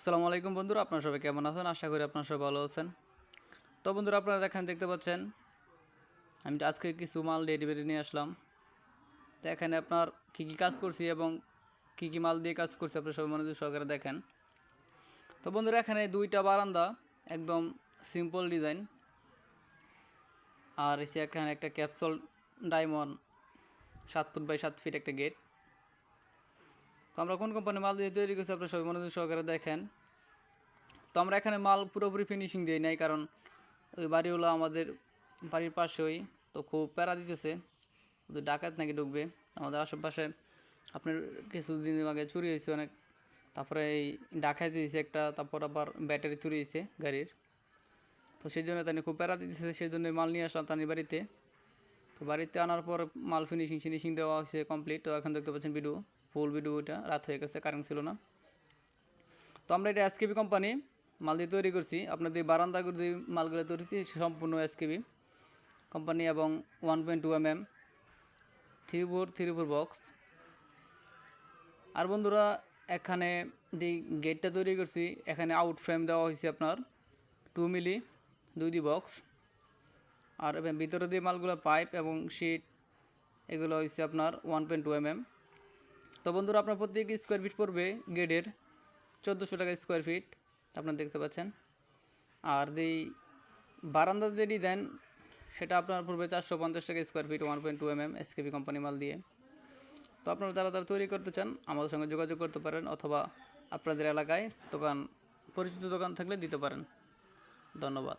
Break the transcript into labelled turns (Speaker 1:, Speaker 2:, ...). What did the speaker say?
Speaker 1: আসসালামু আলাইকুম বন্ধুরা, আপনারা সবাই কেমন আছেন? আশা করি আপনারা সবাই ভালো আছেন। তো বন্ধুরা, আপনারা দেখতে পাচ্ছেন আমি আজকে কিছু মাল ডেলিভারি নিয়ে আসলাম। তো এখানে আপনার কী কাজ করছি এবং কী মাল দিয়ে কাজ করছি আপনারা সবাই মনোযোগ সহকারে দেখেন। তো বন্ধুরা, এখানে দুইটা বারান্দা, একদম সিম্পল ডিজাইন, আর এসে এখানে একটা capsule diamond 7 foot by 7 feet একটা গেট। তো আমরা কোন কোম্পানির মাল দিয়ে তৈরি করছি আপনারা সবাই মনোযোগ সহকারে দেখেন। তো আমরা এখানে মাল পুরোপুরি ফিনিশিং দিই নাই, কারণ ওই বাড়িগুলো আমাদের বাড়ির পাশেই, তো খুব প্যারা দিতেছে, ডাকাত নাকি ঢুকবে আমাদের আশেপাশে। আপনার কিছুদিন আগে চুরি হয়েছে অনেক, তারপরে এই ডাকাত দিয়েছে একটা, তারপর আবার ব্যাটারি চুরি হয়েছে গাড়ির। তো সেই জন্য তাই খুব প্যারা দিতেছে, সেই জন্য মাল নিয়ে আসলাম তার বাড়িতে। তো বাড়িতে আনার পর মাল ফিনিশিং দেওয়া হয়েছে কমপ্লিট। তো এখন দেখতে পাচ্ছেন ভিডিও, ফুল ভিডিও, এটা রাত হয়ে গেছে, কারেন্ট ছিল না। তো আমরা এটা এসকেবি কোম্পানি মাল দিয়ে তৈরি করছি। আপনাদের বারান্দাগুলো দিয়ে মালগুলো তৈরি করছি সম্পূর্ণ এসকেবি কোম্পানি এবং 1.2 mm 3x4 বক্স। আর বন্ধুরা, এখানে যে গেটটা তৈরি করছি, এখানে আউট ফ্রেম দেওয়া হয়েছে আপনার 2 মিলি 2 বক্স। আর ভিতরে দিয়ে মালগুলো পাইপ এবং শিট, এগুলো হয়েছে আপনার 1.2 mm। তো বন্ধুরা, আপনার প্রত্যেক স্কোয়ার ফিট পড়বে গেটের 1400 টাকা স্কোয়ার ফিট, আপনারা দেখতে পাচ্ছেন। আর যেই বারান্দা যে ডিজাইন, সেটা আপনার পড়বে 450 টাকা square feet 1.2 mm SKB company মাল দিয়ে। তো আপনারা যারা তৈরি করতে চান আমাদের সঙ্গে যোগাযোগ করতে পারেন, অথবা আপনাদের এলাকায় দোকান, পরিচিত দোকান থাকলে দিতে পারেন। ধন্যবাদ।